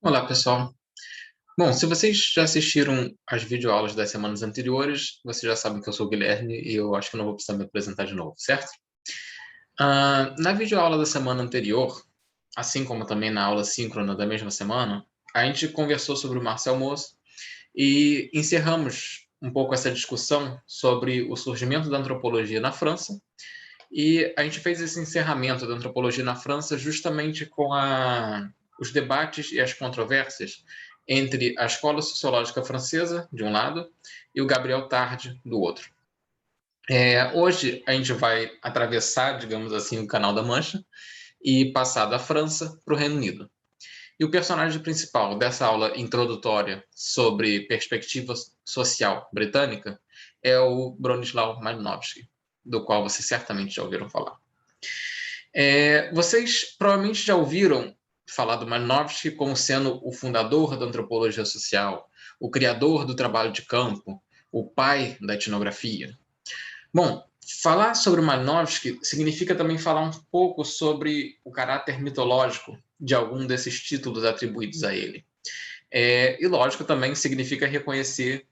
Olá, pessoal. Bom, se vocês já assistiram às videoaulas das semanas anteriores, vocês já sabem que eu sou o Guilherme e eu acho que não vou precisar me apresentar de novo, certo? Na videoaula da semana anterior, assim como também na aula síncrona da mesma semana, a gente conversou sobre o Marcel Mauss e encerramos um pouco essa discussão sobre o surgimento da antropologia na França. E a gente fez esse encerramento da antropologia na França justamente com os debates e as controvérsias entre a escola sociológica francesa, de um lado, e o Gabriel Tarde, do outro. Hoje a gente vai atravessar, digamos assim, o Canal da Mancha e passar da França para o Reino Unido. E o personagem principal dessa aula introdutória sobre perspectiva social britânica é o Bronislaw Malinowski, do qual vocês certamente já ouviram falar. Vocês provavelmente já ouviram falar do Malinowski como sendo o fundador da antropologia social, o criador do trabalho de campo, o pai da etnografia. Bom, falar sobre o Malinowski significa também falar um pouco sobre o caráter mitológico de algum desses títulos atribuídos a ele. E, lógico, também significa reconhecer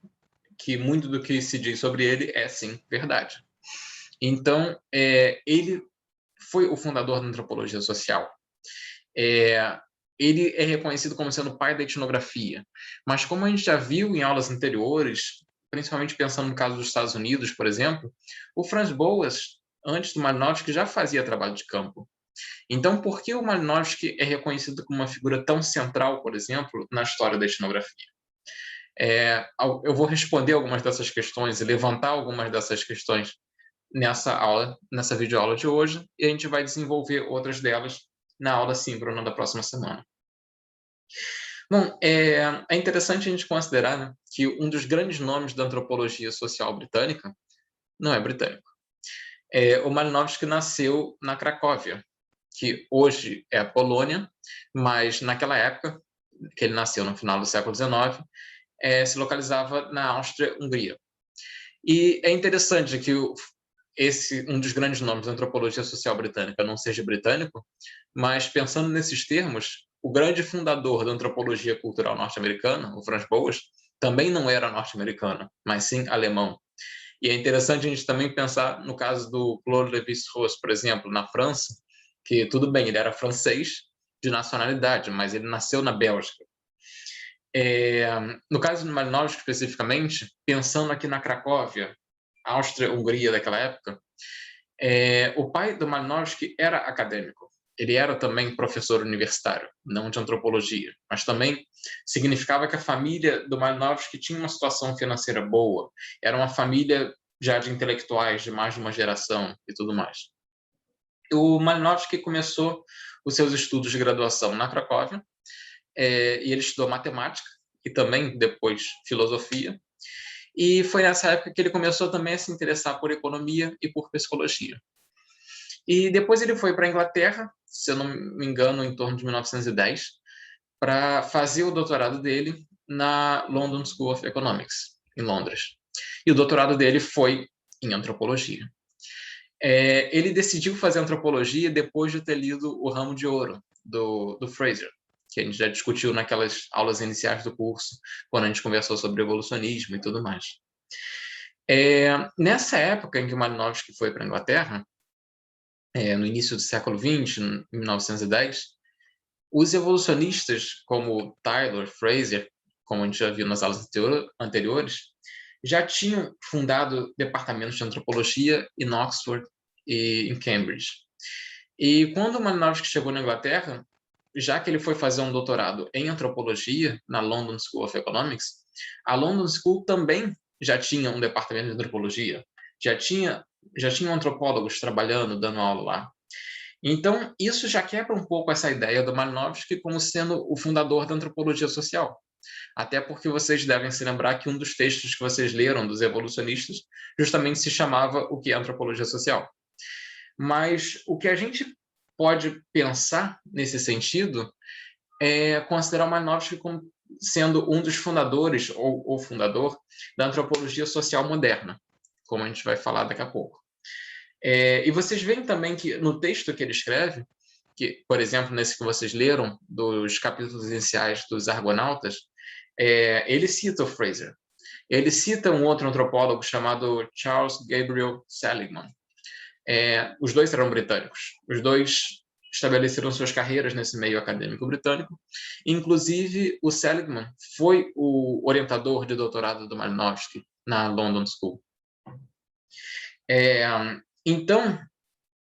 que muito do que se diz sobre ele é, sim, verdade. Então, ele foi o fundador da antropologia social. É, ele é reconhecido como sendo o pai da etnografia. Mas como a gente já viu em aulas anteriores, principalmente pensando no caso dos Estados Unidos, por exemplo, o Franz Boas, antes do Malinowski, já fazia trabalho de campo. Então, por que o Malinowski é reconhecido como uma figura tão central, por exemplo, na história da etnografia? Eu vou responder algumas dessas questões e levantar algumas dessas questões nessa aula, nessa videoaula de hoje, e a gente vai desenvolver outras delas na aula síncrona da próxima semana. Bom, é interessante a gente considerar, né, que um dos grandes nomes da antropologia social britânica não é britânico. O Malinowski nasceu na Cracóvia, que hoje é a Polônia, mas naquela época, que ele nasceu no final do século XIX, se localizava na Áustria-Hungria. E é interessante que um dos grandes nomes da antropologia social britânica não seja britânico, mas pensando nesses termos, o grande fundador da antropologia cultural norte-americana, o Franz Boas, também não era norte-americano, mas sim alemão. E é interessante a gente também pensar no caso do Claude Lévi-Strauss, por exemplo, na França, que tudo bem, ele era francês de nacionalidade, mas ele nasceu na Bélgica. No caso do Malinowski, especificamente, pensando aqui na Cracóvia, Áustria-Hungria daquela época, o pai do Malinowski era acadêmico. Ele era também professor universitário, não de antropologia, mas também significava que a família do Malinowski tinha uma situação financeira boa, era uma família já de intelectuais de mais de uma geração e tudo mais. O Malinowski começou os seus estudos de graduação na Cracóvia, e ele estudou matemática e também depois filosofia, e foi nessa época que ele começou também a se interessar por economia e por psicologia. E depois ele foi para a Inglaterra, se eu não me engano, em torno de 1910, para fazer o doutorado dele na London School of Economics, em Londres. E o doutorado dele foi em antropologia. Ele decidiu fazer antropologia depois de ter lido O Ramo de Ouro, do Fraser, que a gente já discutiu naquelas aulas iniciais do curso, quando a gente conversou sobre evolucionismo e tudo mais. Nessa época em que o Malinowski foi para a Inglaterra, no início do século XX, em 1910, os evolucionistas como Taylor, Fraser, como a gente já viu nas aulas anteriores, já tinham fundado departamentos de antropologia em Oxford e em Cambridge. E quando o Malinowski chegou na Inglaterra, já que ele foi fazer um doutorado em antropologia na London School of Economics, a London School também já tinha um departamento de antropologia, já tinham antropólogos trabalhando, dando aula lá. Então, isso já quebra um pouco essa ideia do Malinowski como sendo o fundador da antropologia social. Até porque vocês devem se lembrar que um dos textos que vocês leram dos evolucionistas justamente se chamava O que é antropologia social. Mas o que a gente pode pensar nesse sentido é considerar o Malinowski como sendo um dos fundadores, ou fundador, da antropologia social moderna, como a gente vai falar daqui a pouco. E vocês veem também que no texto que ele escreve, que, por exemplo, nesse que vocês leram, dos capítulos iniciais dos Argonautas, ele cita o Fraser. Ele cita um outro antropólogo chamado Charles Gabriel Seligman. Os dois eram britânicos. Os dois estabeleceram suas carreiras nesse meio acadêmico britânico. Inclusive, o Seligman foi o orientador de doutorado do Malinowski na London School. Então,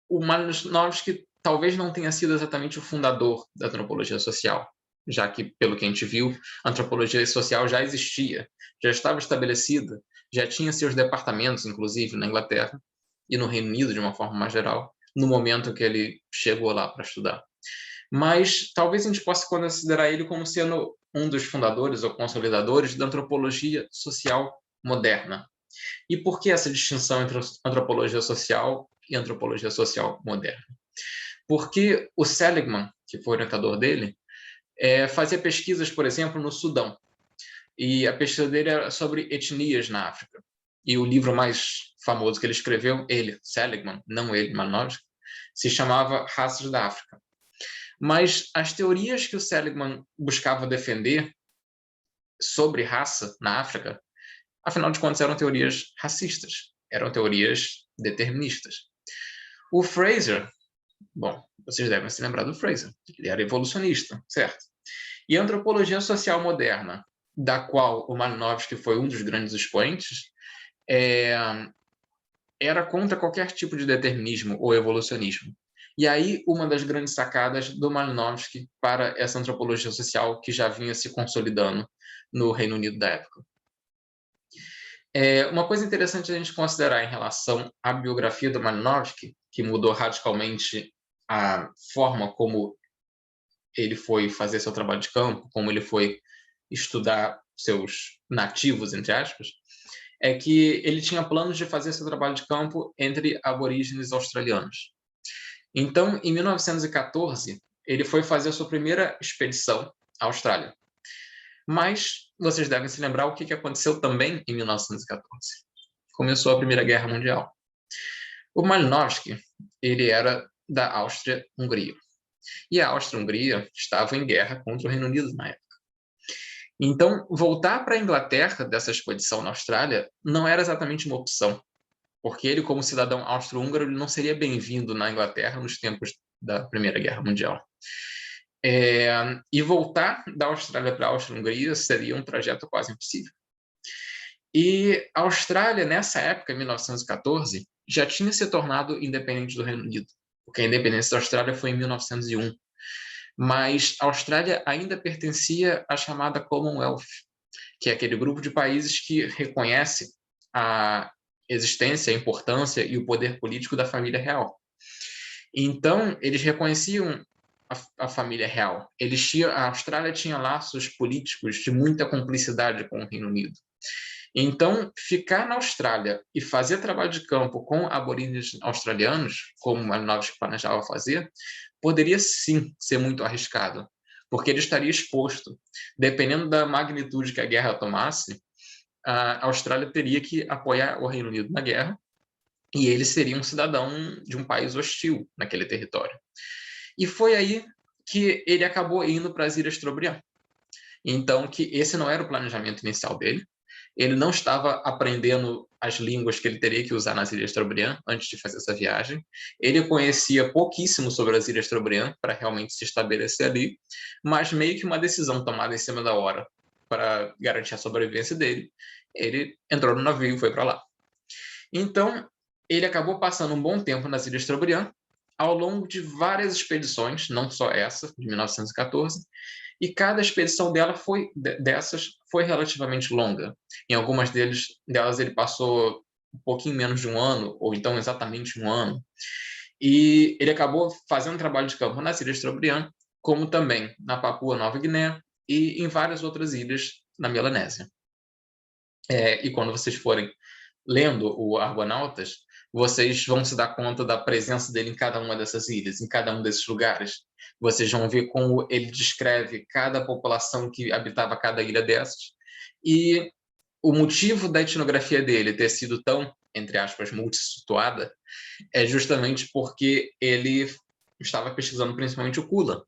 o Malinowski talvez não tenha sido exatamente o fundador da antropologia social, já que, pelo que a gente viu, a antropologia social já existia, já estava estabelecida, já tinha seus departamentos, inclusive, na Inglaterra e no Reino Unido, de uma forma mais geral, no momento que ele chegou lá para estudar. Mas talvez a gente possa considerar ele como sendo um dos fundadores ou consolidadores da antropologia social moderna. E por que essa distinção entre antropologia social e antropologia social moderna? Porque o Seligman, que foi o orientador dele, fazia pesquisas, por exemplo, no Sudão. E a pesquisa dele era sobre etnias na África. E o livro mais famoso que ele escreveu, Seligman, não ele, Malinowski, se chamava Raças da África. Mas as teorias que o Seligman buscava defender sobre raça na África, afinal de contas, eram teorias racistas, eram teorias deterministas. O Fraser, bom, vocês devem se lembrar do Fraser, ele era evolucionista, certo? E a antropologia social moderna, da qual o Malinowski foi um dos grandes expoentes, era contra qualquer tipo de determinismo ou evolucionismo. E aí, uma das grandes sacadas do Malinowski para essa antropologia social que já vinha se consolidando no Reino Unido da época. Uma coisa interessante a gente considerar em relação à biografia do Malinowski, que mudou radicalmente a forma como ele foi fazer seu trabalho de campo, como ele foi estudar seus nativos, entre aspas, é que ele tinha planos de fazer seu trabalho de campo entre aborígenes australianos. Então, em 1914, ele foi fazer a sua primeira expedição à Austrália. Mas vocês devem se lembrar o que aconteceu também em 1914. Começou a Primeira Guerra Mundial. O Malinowski, ele era da Áustria-Hungria. E a Áustria-Hungria estava em guerra contra o Reino Unido na época. Então, voltar para a Inglaterra dessa expedição na Austrália não era exatamente uma opção, porque ele, como cidadão austro-húngaro, não seria bem-vindo na Inglaterra nos tempos da Primeira Guerra Mundial. E voltar da Austrália para a Áustria-Hungria seria um trajeto quase impossível. E a Austrália, nessa época, em 1914, já tinha se tornado independente do Reino Unido, porque a independência da Austrália foi em 1901. Mas a Austrália ainda pertencia à chamada Commonwealth, que é aquele grupo de países que reconhece a existência, a importância e o poder político da família real. Então, eles reconheciam a família real. A Austrália tinha laços políticos de muita cumplicidade com o Reino Unido. Então, ficar na Austrália e fazer trabalho de campo com aborígenes australianos, como Malinowski planejava fazer, poderia sim ser muito arriscado, porque ele estaria exposto. Dependendo da magnitude que a guerra tomasse, a Austrália teria que apoiar o Reino Unido na guerra, e ele seria um cidadão de um país hostil naquele território. E foi aí que ele acabou indo para as Ilhas Trobriand. Então, que esse não era o planejamento inicial dele. Ele não estava aprendendo as línguas que ele teria que usar nas Ilhas Trobriand antes de fazer essa viagem. Ele conhecia pouquíssimo sobre as Ilhas Trobriand para realmente se estabelecer ali, mas meio que uma decisão tomada em cima da hora para garantir a sobrevivência dele, ele entrou no navio e foi para lá. Então, ele acabou passando um bom tempo nas Ilhas Trobriand, ao longo de várias expedições, não só essa, de 1914, e cada expedição dessas foi relativamente longa. Em algumas delas ele passou um pouquinho menos de um ano, ou então exatamente um ano. E ele acabou fazendo trabalho de campo nas Ilhas Trobriand, como também na Papua Nova Guiné e em várias outras ilhas na Melanésia. E quando vocês forem lendo o Argonautas, vocês vão se dar conta da presença dele em cada uma dessas ilhas, em cada um desses lugares. Vocês vão ver como ele descreve cada população que habitava cada ilha dessas. E o motivo da etnografia dele ter sido tão, entre aspas, multissituada, é justamente porque ele estava pesquisando principalmente o Kula,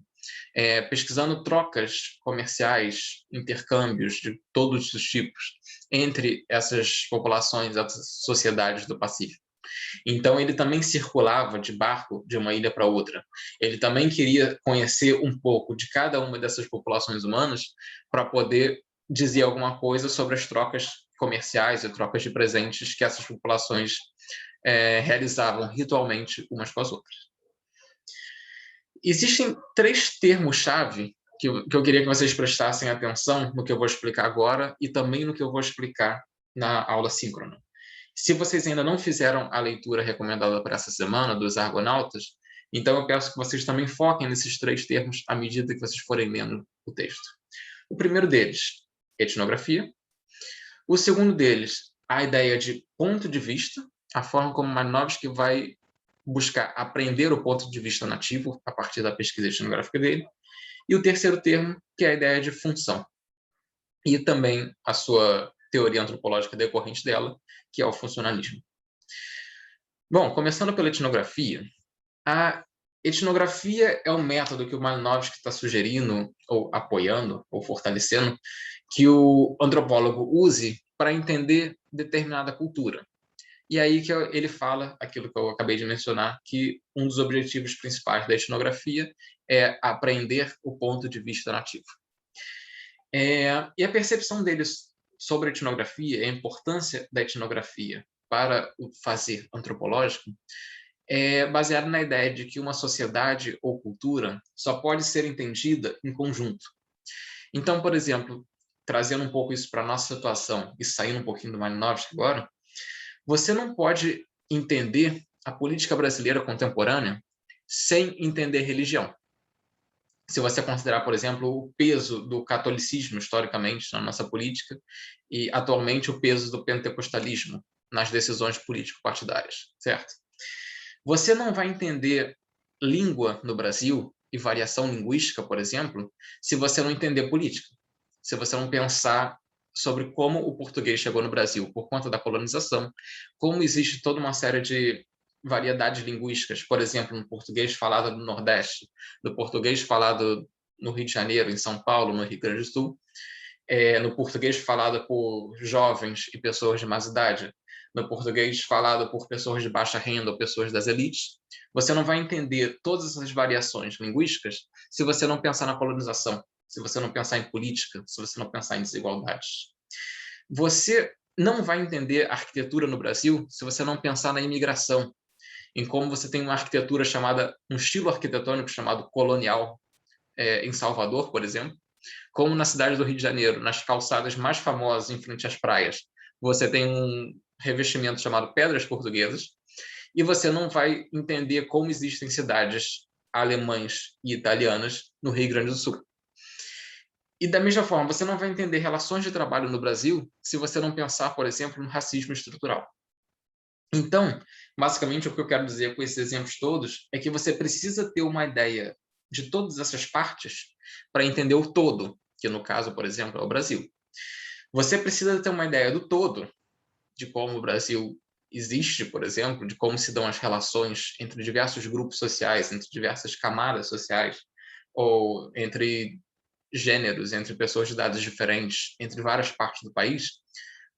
pesquisando trocas comerciais, intercâmbios de todos os tipos entre essas populações, essas sociedades do Pacífico. Então, ele também circulava de barco de uma ilha para outra. Ele também queria conhecer um pouco de cada uma dessas populações humanas para poder dizer alguma coisa sobre as trocas comerciais e trocas de presentes que essas populações realizavam ritualmente umas com as outras. Existem 3 termos-chave que eu queria que vocês prestassem atenção no que eu vou explicar agora e também no que eu vou explicar na aula síncrona. Se vocês ainda não fizeram a leitura recomendada para essa semana dos Argonautas, então eu peço que vocês também foquem nesses 3 termos à medida que vocês forem lendo o texto. O primeiro deles, etnografia. O segundo deles, a ideia de ponto de vista, a forma como Malinowski vai buscar aprender o ponto de vista nativo a partir da pesquisa etnográfica dele. E o terceiro termo, que é a ideia de função. E também a sua teoria antropológica decorrente dela, que é o funcionalismo. Bom, começando pela etnografia, a etnografia é um método que o Malinowski está sugerindo, ou apoiando, ou fortalecendo, que o antropólogo use para entender determinada cultura. E aí que ele fala aquilo que eu acabei de mencionar, que um dos objetivos principais da etnografia é aprender o ponto de vista nativo. E a percepção deles sobre a etnografia, a importância da etnografia para o fazer antropológico, é baseada na ideia de que uma sociedade ou cultura só pode ser entendida em conjunto. Então, por exemplo, trazendo um pouco isso para a nossa situação e saindo um pouquinho do Malinowski agora, você não pode entender a política brasileira contemporânea sem entender religião. Se você considerar, por exemplo, o peso do catolicismo historicamente na nossa política e atualmente o peso do pentecostalismo nas decisões político-partidárias, certo? Você não vai entender língua no Brasil e variação linguística, por exemplo, se você não entender política, se você não pensar sobre como o português chegou no Brasil por conta da colonização, como existe toda uma série de variedades linguísticas, por exemplo, no português falado no Nordeste, no português falado no Rio de Janeiro, em São Paulo, no Rio Grande do Sul, no português falado por jovens e pessoas de mais idade, no português falado por pessoas de baixa renda ou pessoas das elites, você não vai entender todas essas variações linguísticas se você não pensar na colonização, se você não pensar em política, se você não pensar em desigualdades. Você não vai entender a arquitetura no Brasil se você não pensar na imigração, em como você tem uma arquitetura chamada, um estilo arquitetônico chamado colonial, em Salvador, por exemplo, como na cidade do Rio de Janeiro, nas calçadas mais famosas em frente às praias, você tem um revestimento chamado pedras portuguesas, e você não vai entender como existem cidades alemãs e italianas no Rio Grande do Sul. E da mesma forma, você não vai entender relações de trabalho no Brasil se você não pensar, por exemplo, no racismo estrutural. Então, basicamente, o que eu quero dizer com esses exemplos todos é que você precisa ter uma ideia de todas essas partes para entender o todo, que no caso, por exemplo, é o Brasil. Você precisa ter uma ideia do todo, de como o Brasil existe, por exemplo, de como se dão as relações entre diversos grupos sociais, entre diversas camadas sociais, ou entre gêneros, entre pessoas de idades diferentes, entre várias partes do país.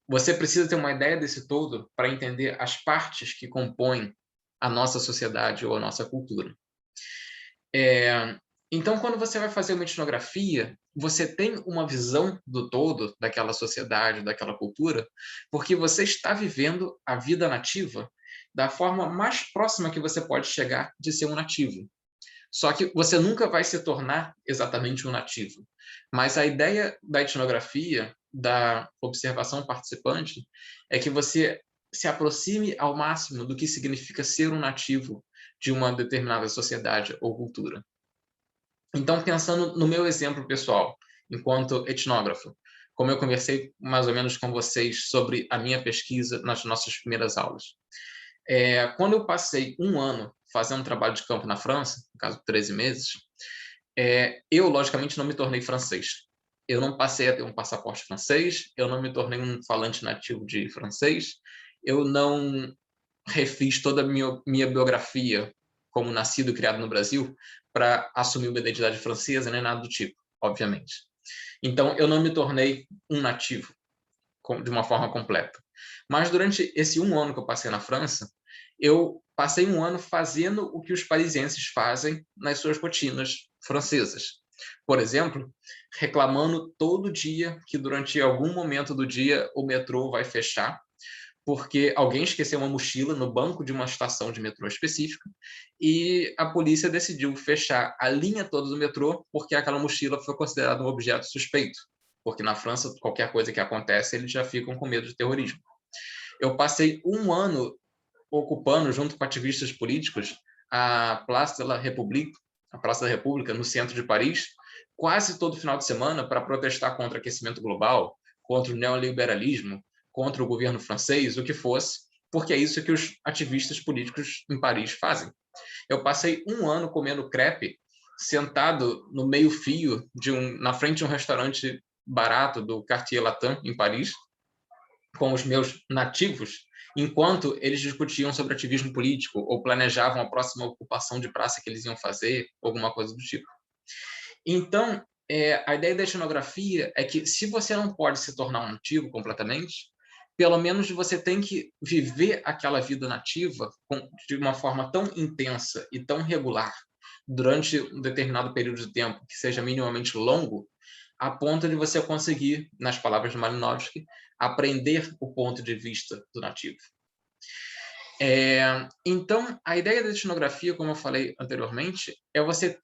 Você precisa ter uma ideia desse todo para entender as partes que compõem a nossa sociedade ou a nossa cultura. Então, quando você vai fazer uma etnografia, você tem uma visão do todo daquela sociedade, daquela cultura, porque você está vivendo a vida nativa da forma mais próxima que você pode chegar de ser um nativo. Só que você nunca vai se tornar exatamente um nativo. Mas a ideia da etnografia, da observação participante, é que você se aproxime ao máximo do que significa ser um nativo de uma determinada sociedade ou cultura. Então, pensando no meu exemplo pessoal, enquanto etnógrafo, como eu conversei mais ou menos com vocês sobre a minha pesquisa nas nossas primeiras aulas. Quando eu passei um ano fazendo trabalho de campo na França, no caso 13 meses, eu, logicamente, não me tornei francês. Eu não passei a ter um passaporte francês, eu não me tornei um falante nativo de francês, eu não refiz toda a minha biografia como nascido e criado no Brasil, para assumir uma identidade francesa, nem nada do tipo, obviamente. Então, eu não me tornei um nativo de uma forma completa. Mas durante esse 1 ano que eu passei na França, eu passei 1 ano fazendo o que os parisienses fazem nas suas rotinas francesas. Por exemplo, reclamando todo dia que durante algum momento do dia o metrô vai fechar, porque alguém esqueceu uma mochila no banco de uma estação de metrô específica e a polícia decidiu fechar a linha toda do metrô porque aquela mochila foi considerada um objeto suspeito. Porque na França, qualquer coisa que acontece, eles já ficam com medo de terrorismo. Eu passei 1 ano ocupando, junto com ativistas políticos, a Place de la République, a Praça da República, no centro de Paris, quase todo final de semana para protestar contra o aquecimento global, contra o neoliberalismo, contra o governo francês, o que fosse, porque é isso que os ativistas políticos em Paris fazem. Eu passei 1 ano comendo crepe, sentado no meio-fio na frente de um restaurante barato do Quartier Latin, em Paris, com os meus nativos, enquanto eles discutiam sobre ativismo político ou planejavam a próxima ocupação de praça que eles iam fazer, alguma coisa do tipo. Então, a ideia da etnografia é que, se você não pode se tornar um nativo completamente, pelo menos você tem que viver aquela vida nativa de uma forma tão intensa e tão regular durante um determinado período de tempo que seja minimamente longo, a ponto de você conseguir, nas palavras de Malinowski, aprender o ponto de vista do nativo. Então, a ideia da etnografia, como eu falei anteriormente, é você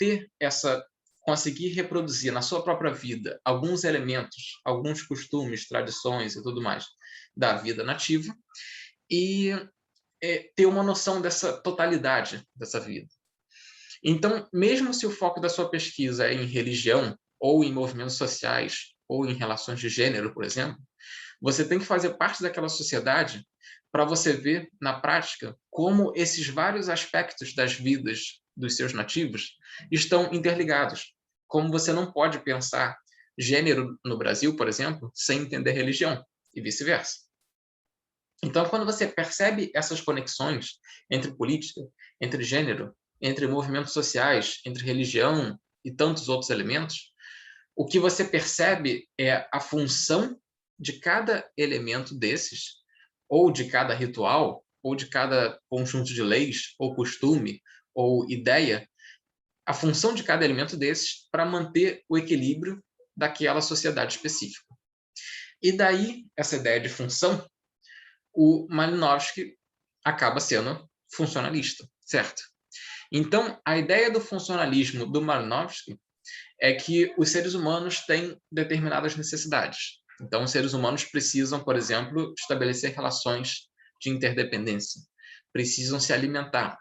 conseguir reproduzir na sua própria vida alguns elementos, alguns costumes, tradições e tudo mais da vida nativa e ter uma noção dessa totalidade dessa vida. Então, mesmo se o foco da sua pesquisa é em religião, ou em movimentos sociais, ou em relações de gênero, por exemplo, você tem que fazer parte daquela sociedade para você ver, na prática, como esses vários aspectos das vidas dos seus nativos estão interligados. Como você não pode pensar gênero no Brasil, por exemplo, sem entender religião, e vice-versa. Então, quando você percebe essas conexões entre política, entre gênero, entre movimentos sociais, entre religião e tantos outros elementos, o que você percebe é a função de cada elemento desses, ou de cada ritual, ou de cada conjunto de leis, ou costume, ou ideia, a função de cada elemento desses para manter o equilíbrio daquela sociedade específica. E daí, essa ideia de função, o Malinowski acaba sendo funcionalista, certo? Então, a ideia do funcionalismo do Malinowski é que os seres humanos têm determinadas necessidades. Então, os seres humanos precisam, por exemplo, estabelecer relações de interdependência, precisam se alimentar,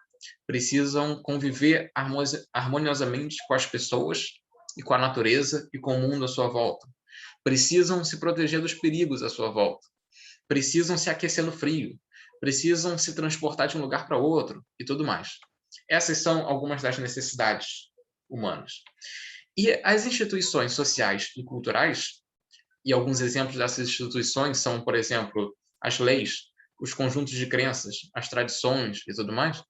precisam conviver harmoniosamente com as pessoas e com a natureza e com o mundo à sua volta, precisam se proteger dos perigos à sua volta, precisam se aquecer no frio, precisam se transportar de um lugar para outro e tudo mais. Essas são algumas das necessidades humanas. E as instituições sociais e culturais, e alguns exemplos dessas instituições são, por exemplo, as leis, os conjuntos de crenças, as tradições e tudo mais,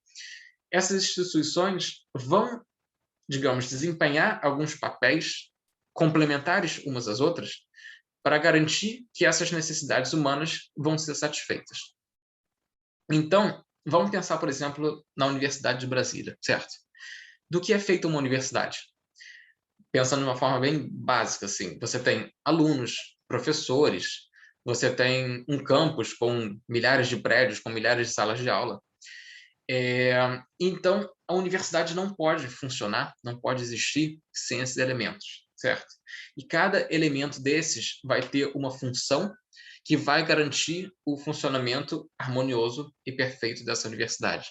essas instituições vão, digamos, desempenhar alguns papéis complementares umas às outras para garantir que essas necessidades humanas vão ser satisfeitas. Então, vamos pensar, por exemplo, na Universidade de Brasília, certo? Do que é feita uma universidade? Pensando de uma forma bem básica, assim, você tem alunos, professores, você tem um campus com milhares de prédios, com milhares de salas de aula. Então, a universidade não pode funcionar, não pode existir sem esses elementos, certo? E cada elemento desses vai ter uma função que vai garantir o funcionamento harmonioso e perfeito dessa universidade.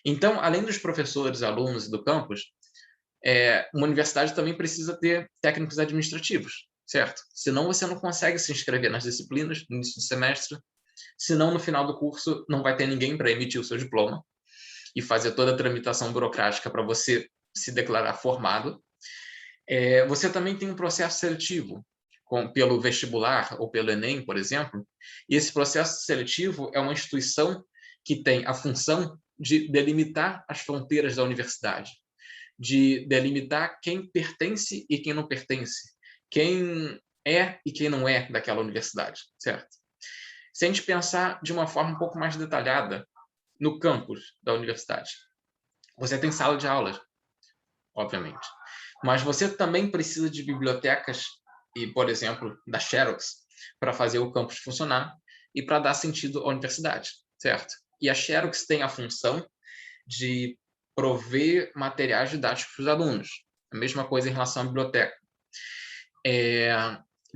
Então, além dos professores, alunos e do campus, uma universidade também precisa ter técnicos administrativos, certo? Senão você não consegue se inscrever nas disciplinas no início do semestre, senão no final do curso não vai ter ninguém para emitir o seu diploma e fazer toda a tramitação burocrática para você se declarar formado. Você também tem um processo seletivo, pelo vestibular ou pelo Enem, por exemplo, e esse processo seletivo é uma instituição que tem a função de delimitar as fronteiras da universidade, de delimitar quem pertence e quem não pertence, quem é e quem não é daquela universidade, certo? Se a gente pensar de uma forma um pouco mais detalhada no campus da universidade, você tem sala de aulas, obviamente, mas você também precisa de bibliotecas e, por exemplo, da Xerox para fazer o campus funcionar e para dar sentido à universidade, certo? E a Xerox tem a função de prover materiais didáticos para os alunos. A mesma coisa em relação à biblioteca.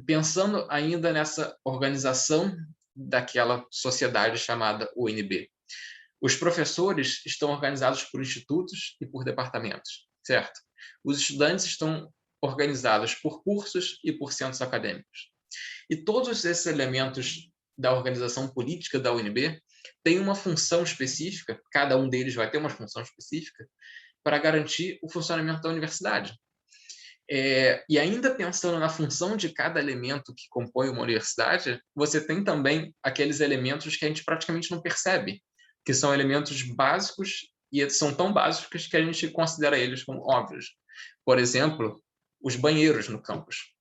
Pensando ainda nessa organização daquela sociedade chamada UNB. Os professores estão organizados por institutos e por departamentos, certo? Os estudantes estão organizados por cursos e por centros acadêmicos. E todos esses elementos da organização política da UNB têm uma função específica, cada um deles vai ter uma função específica, para garantir o funcionamento da universidade. E ainda pensando na função de cada elemento que compõe uma universidade, você tem também aqueles elementos que a gente praticamente não percebe, que são elementos básicos e são tão básicos que a gente considera eles como óbvios. Por exemplo, os banheiros no campus.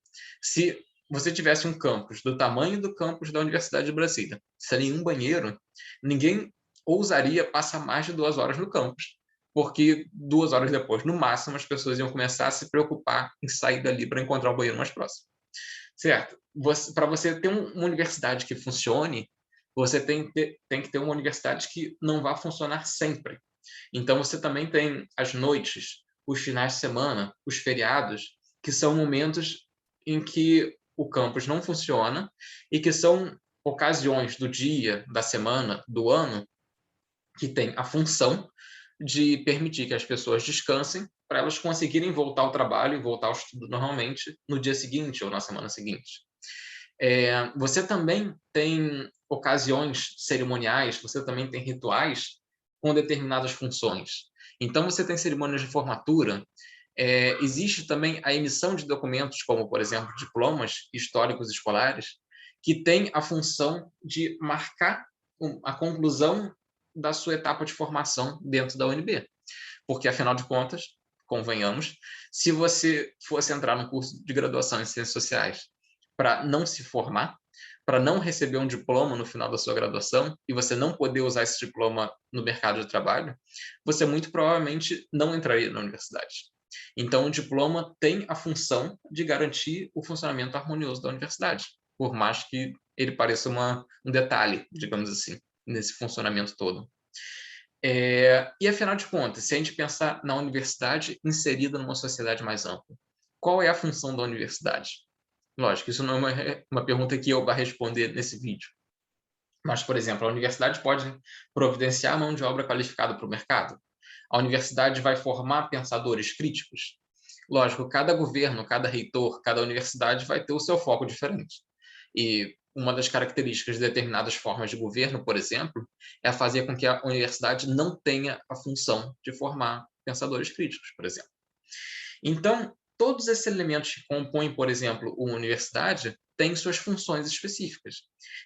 Se você tivesse um campus do tamanho do campus da Universidade de Brasília, sem nenhum banheiro, ninguém ousaria passar mais de 2 horas no campus, porque 2 horas depois, no máximo, as pessoas iam começar a se preocupar em sair dali para encontrar o banheiro mais próximo. Certo? Para você ter uma universidade que funcione, você tem que ter uma universidade que não vá funcionar sempre. Então, você também tem as noites, os finais de semana, os feriados, que são momentos em que o campus não funciona e que são ocasiões do dia, da semana, do ano, que tem a função de permitir que as pessoas descansem para elas conseguirem voltar ao trabalho e voltar ao estudo normalmente no dia seguinte ou na semana seguinte. Você também tem ocasiões cerimoniais, você também tem rituais com determinadas funções. Então, você tem cerimônias de formatura, existe também a emissão de documentos, como, por exemplo, diplomas históricos escolares, que tem a função de marcar a conclusão da sua etapa de formação dentro da UNB. Porque, afinal de contas, convenhamos, se você fosse entrar no curso de graduação em Ciências Sociais para não se formar, para não receber um diploma no final da sua graduação e você não poder usar esse diploma no mercado de trabalho, você muito provavelmente não entraria na universidade. Então, o diploma tem a função de garantir o funcionamento harmonioso da universidade, por mais que ele pareça um detalhe, digamos assim, nesse funcionamento todo. E, afinal de contas, se a gente pensar na universidade inserida numa sociedade mais ampla, qual é a função da universidade? Lógico, isso não é uma pergunta que eu vou responder nesse vídeo. Mas, por exemplo, a universidade pode providenciar mão de obra qualificada para o mercado? A universidade vai formar pensadores críticos? Lógico, cada governo, cada reitor, cada universidade vai ter o seu foco diferente. E uma das características de determinadas formas de governo, por exemplo, é fazer com que a universidade não tenha a função de formar pensadores críticos, por exemplo. Então, todos esses elementos que compõem, por exemplo, uma universidade, têm suas funções específicas.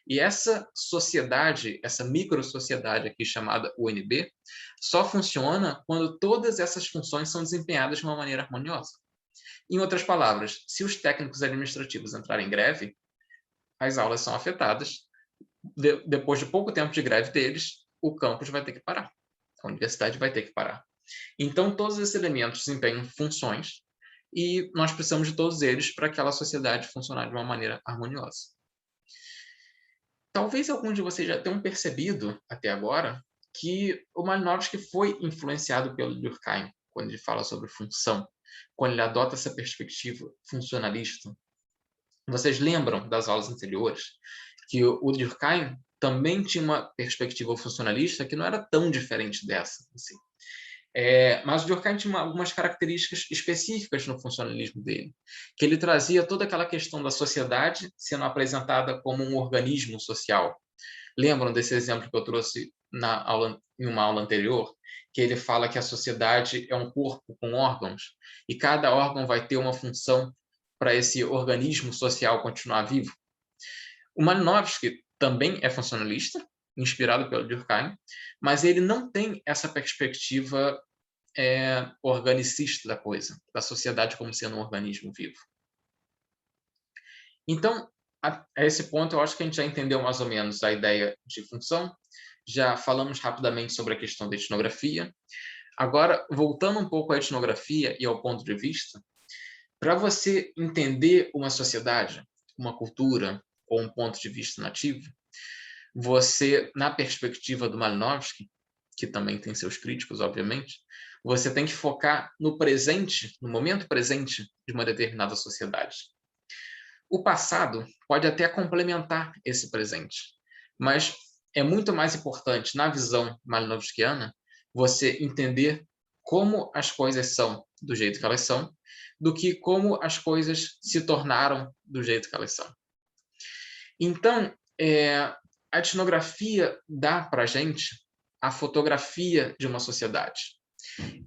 E essa sociedade, essa microsociedade aqui chamada UNB, só funciona quando todas essas funções são desempenhadas de uma maneira harmoniosa. Em outras palavras, se os técnicos administrativos entrarem em greve, as aulas são afetadas. Depois de pouco tempo de greve deles, o campus vai ter que parar. A universidade vai ter que parar. Então, todos esses elementos desempenham funções e nós precisamos de todos eles para aquela sociedade funcionar de uma maneira harmoniosa. Talvez alguns de vocês já tenham percebido, até agora, que o Malinowski foi influenciado pelo Durkheim, quando ele fala sobre função, quando ele adota essa perspectiva funcionalista. Vocês lembram das aulas anteriores que o Durkheim também tinha uma perspectiva funcionalista que não era tão diferente dessa, assim. Mas o Durkheim tinha algumas características específicas no funcionalismo dele, que ele trazia toda aquela questão da sociedade sendo apresentada como um organismo social. Lembram desse exemplo que eu trouxe em uma aula anterior, que ele fala que a sociedade é um corpo com órgãos, e cada órgão vai ter uma função para esse organismo social continuar vivo? O Malinowski também é funcionalista, inspirado pelo Durkheim, mas ele não tem essa perspectiva organicista da coisa, da sociedade como sendo um organismo vivo. Então, a esse ponto, eu acho que a gente já entendeu mais ou menos a ideia de função, já falamos rapidamente sobre a questão da etnografia. Agora, voltando um pouco à etnografia e ao ponto de vista, para você entender uma sociedade, uma cultura ou um ponto de vista nativo, você, na perspectiva do Malinowski, que também tem seus críticos, obviamente, você tem que focar no presente, no momento presente de uma determinada sociedade. O passado pode até complementar esse presente, mas é muito mais importante, na visão malinowskiana, você entender como as coisas são do jeito que elas são, do que como as coisas se tornaram do jeito que elas são. Então, a etnografia dá para a gente a fotografia de uma sociedade.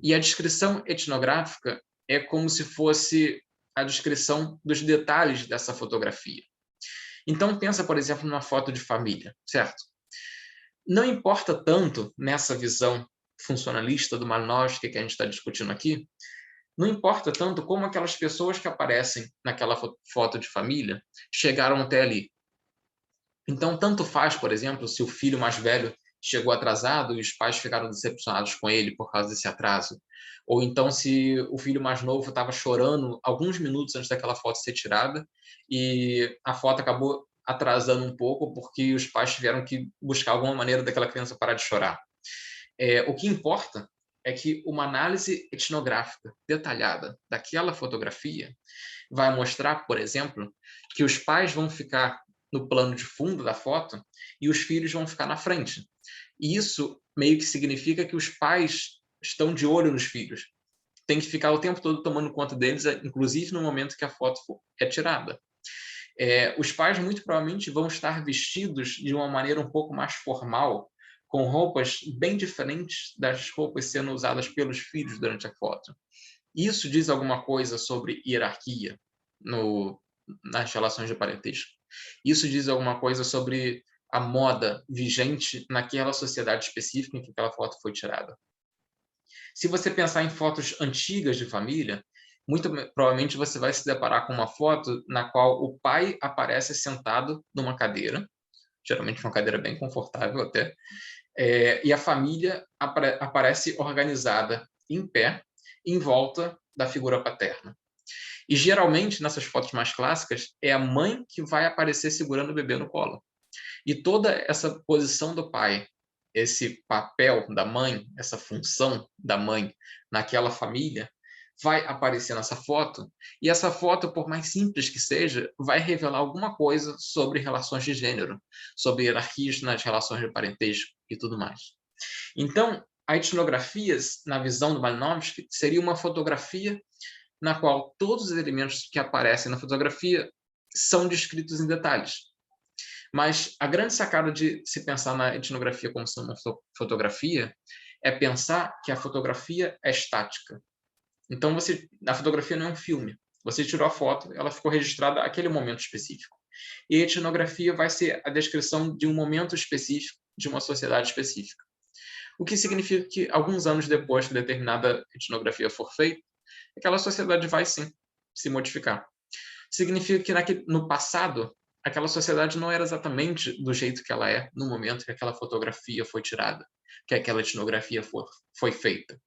E a descrição etnográfica é como se fosse a descrição dos detalhes dessa fotografia. Então, pensa, por exemplo, numa foto de família, certo? Não importa tanto, nessa visão funcionalista do Malinowski que a gente está discutindo aqui, não importa tanto como aquelas pessoas que aparecem naquela foto de família chegaram até ali. Então, tanto faz, por exemplo, se o filho mais velho chegou atrasado e os pais ficaram decepcionados com ele por causa desse atraso. Ou então se o filho mais novo estava chorando alguns minutos antes daquela foto ser tirada e a foto acabou atrasando um pouco porque os pais tiveram que buscar alguma maneira daquela criança parar de chorar. O que importa é que uma análise etnográfica detalhada daquela fotografia vai mostrar, por exemplo, que os pais vão ficar no plano de fundo da foto e os filhos vão ficar na frente. E isso meio que significa que os pais estão de olho nos filhos. Tem que ficar o tempo todo tomando conta deles, inclusive no momento que a foto é tirada. Os pais muito provavelmente vão estar vestidos de uma maneira um pouco mais formal, com roupas bem diferentes das roupas sendo usadas pelos filhos durante a foto. Isso diz alguma coisa sobre hierarquia nas relações de parentesco. Isso diz alguma coisa sobre a moda vigente naquela sociedade específica em que aquela foto foi tirada. Se você pensar em fotos antigas de família, muito provavelmente você vai se deparar com uma foto na qual o pai aparece sentado numa cadeira, geralmente uma cadeira bem confortável até, e a família aparece organizada em pé, em volta da figura paterna. E geralmente, nessas fotos mais clássicas, é a mãe que vai aparecer segurando o bebê no colo. E toda essa posição do pai, esse papel da mãe, essa função da mãe naquela família, vai aparecer nessa foto, e essa foto, por mais simples que seja, vai revelar alguma coisa sobre relações de gênero, sobre hierarquias nas relações de parentesco e tudo mais. Então, a etnografia, na visão do Malinowski, seria uma fotografia na qual todos os elementos que aparecem na fotografia são descritos em detalhes. Mas a grande sacada de se pensar na etnografia como sendo uma fotografia é pensar que a fotografia é estática. Então, a fotografia não é um filme. Você tirou a foto, ela ficou registrada naquele momento específico. E a etnografia vai ser a descrição de um momento específico, de uma sociedade específica. O que significa que, alguns anos depois que determinada etnografia for feita, aquela sociedade vai, sim, se modificar. Significa que no passado, aquela sociedade não era exatamente do jeito que ela é no momento que aquela fotografia foi tirada, que aquela etnografia foi feita.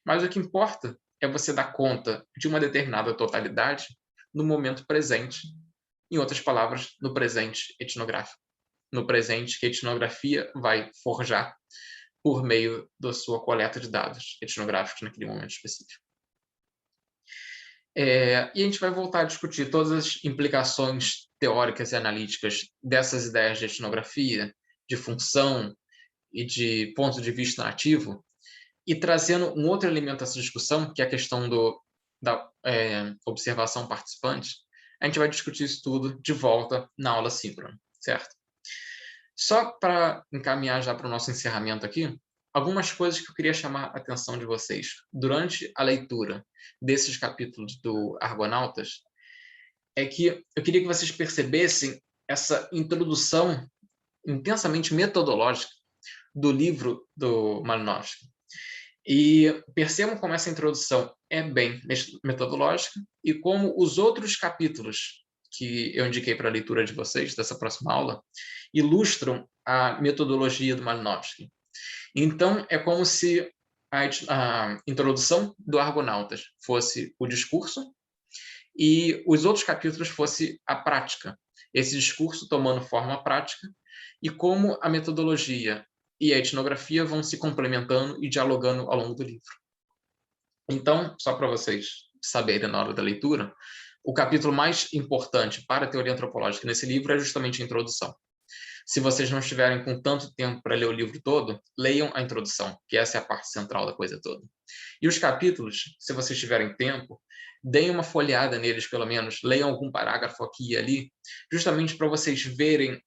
Mas o que importa é você dar conta de uma determinada totalidade no momento presente, em outras palavras, no presente etnográfico, no presente que a etnografia vai forjar por meio da sua coleta de dados etnográficos naquele momento específico. E a gente vai voltar a discutir todas as implicações teóricas e analíticas dessas ideias de etnografia, de função e de ponto de vista nativo, e trazendo um outro elemento dessa discussão, que é a questão da observação participante. A gente vai discutir isso tudo de volta na aula síncrona, certo? Só para encaminhar já para o nosso encerramento aqui, algumas coisas que eu queria chamar a atenção de vocês durante a leitura desses capítulos do Argonautas é que eu queria que vocês percebessem essa introdução intensamente metodológica do livro do Malinowski. E percebam como essa introdução é bem metodológica e como os outros capítulos que eu indiquei para a leitura de vocês, dessa próxima aula, ilustram a metodologia do Malinowski. Então, é como se a introdução do Argonautas fosse o discurso e os outros capítulos fosse a prática. Esse discurso tomando forma prática e como a metodologia e a etnografia vão se complementando e dialogando ao longo do livro. Então, só para vocês saberem na hora da leitura, o capítulo mais importante para a teoria antropológica nesse livro é justamente a introdução. Se vocês não estiverem com tanto tempo para ler o livro todo, leiam a introdução, que essa é a parte central da coisa toda. E os capítulos, se vocês tiverem tempo, deem uma folheada neles, pelo menos, leiam algum parágrafo aqui e ali, justamente para vocês verem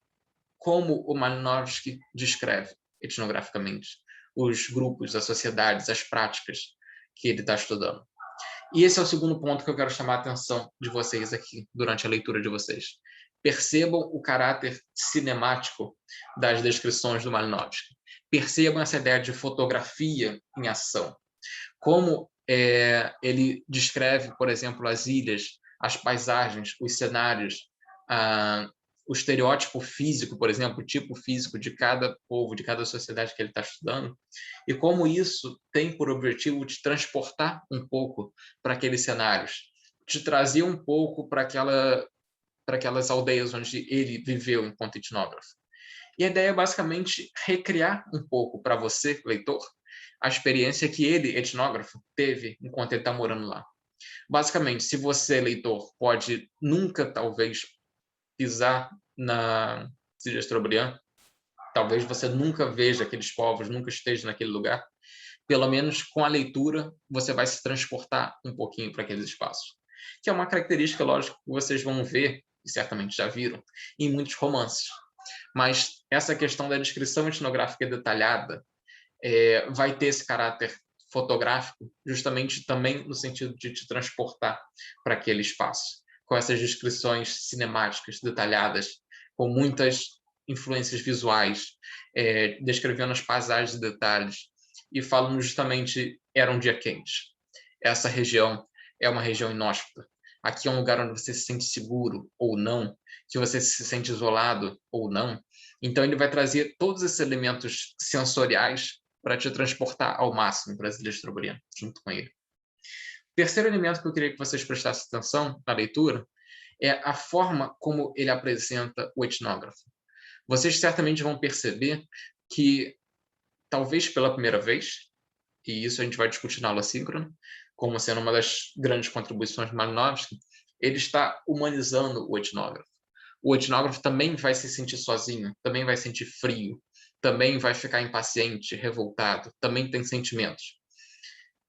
como o Malinowski descreve etnograficamente os grupos, as sociedades, as práticas que ele está estudando. E esse é o segundo ponto que eu quero chamar a atenção de vocês aqui, durante a leitura de vocês. Percebam o caráter cinemático das descrições do Malinowski. Percebam essa ideia de fotografia em ação. Como ele descreve, por exemplo, as ilhas, as paisagens, os cenários, o estereótipo físico, por exemplo, o tipo físico de cada povo, de cada sociedade que ele está estudando, e como isso tem por objetivo te transportar um pouco para aqueles cenários, te trazer um pouco para aquelas aldeias onde ele viveu enquanto etnógrafo. E a ideia é basicamente recriar um pouco para você, leitor, a experiência que ele, etnógrafo, teve enquanto ele está morando lá. Basicamente, se você, leitor, pode nunca, talvez, pisar na Ilha Trobriand, talvez você nunca veja aqueles povos, nunca esteja naquele lugar, pelo menos com a leitura você vai se transportar um pouquinho para aqueles espaços. Que é uma característica, lógico, que vocês vão ver, e certamente já viram, em muitos romances. Mas essa questão da descrição etnográfica detalhada vai ter esse caráter fotográfico, justamente também no sentido de te transportar para aquele espaço, com essas descrições cinemáticas detalhadas, com muitas influências visuais, descrevendo as paisagens e detalhes, e falando justamente, era um dia quente. Essa região é uma região inóspita. Aqui é um lugar onde você se sente seguro ou não, que você se sente isolado ou não. Então, ele vai trazer todos esses elementos sensoriais para te transportar ao máximo para as Ilhas Trobriand, junto com ele. O terceiro elemento que eu queria que vocês prestassem atenção na leitura é a forma como ele apresenta o etnógrafo. Vocês certamente vão perceber que, talvez pela primeira vez, e isso a gente vai discutir na aula síncrona, como sendo uma das grandes contribuições de Malinowski, ele está humanizando o etnógrafo. O etnógrafo também vai se sentir sozinho, também vai sentir frio, também vai ficar impaciente, revoltado, também tem sentimentos.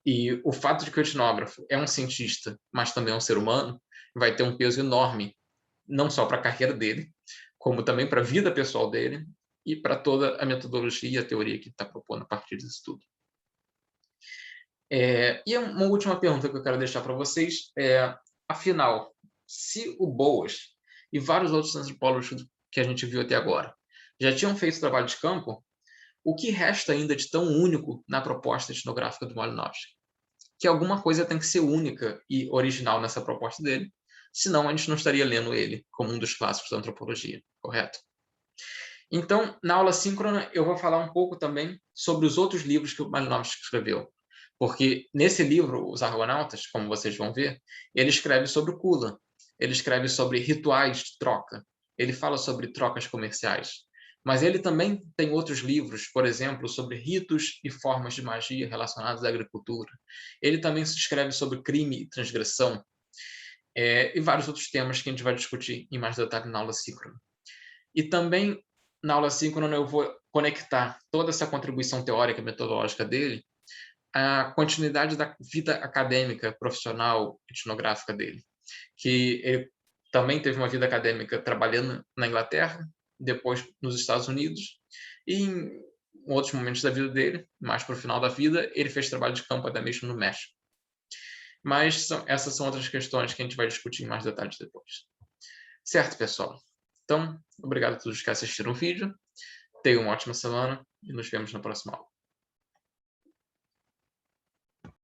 E o fato de que o etnógrafo é um cientista, mas também é um ser humano, vai ter um peso enorme, não só para a carreira dele, como também para a vida pessoal dele e para toda a metodologia e a teoria que ele está propondo a partir disso tudo. E uma última pergunta que eu quero deixar para vocês é, afinal, se o Boas e vários outros antropólogos que a gente viu até agora já tinham feito trabalho de campo, o que resta ainda de tão único na proposta etnográfica do Malinowski? Que alguma coisa tem que ser única e original nessa proposta dele, senão a gente não estaria lendo ele como um dos clássicos da antropologia, correto? Então, na aula síncrona, eu vou falar um pouco também sobre os outros livros que o Malinowski escreveu. Porque nesse livro, Os Argonautas, como vocês vão ver, ele escreve sobre o Kula, ele escreve sobre rituais de troca, ele fala sobre trocas comerciais. Mas ele também tem outros livros, por exemplo, sobre ritos e formas de magia relacionados à agricultura. Ele também escreve sobre crime e transgressão, e vários outros temas que a gente vai discutir em mais detalhe na aula síncrona. E também, na aula síncrona, eu vou conectar toda essa contribuição teórica e metodológica dele à continuidade da vida acadêmica, profissional, etnográfica dele. Que ele também teve uma vida acadêmica trabalhando na Inglaterra, depois nos Estados Unidos, e em outros momentos da vida dele, mais para o final da vida, ele fez trabalho de campo até mesmo no México. Mas essas são outras questões que a gente vai discutir em mais detalhes depois. Certo, pessoal? Então, obrigado a todos que assistiram o vídeo. Tenha uma ótima semana e nos vemos na próxima aula.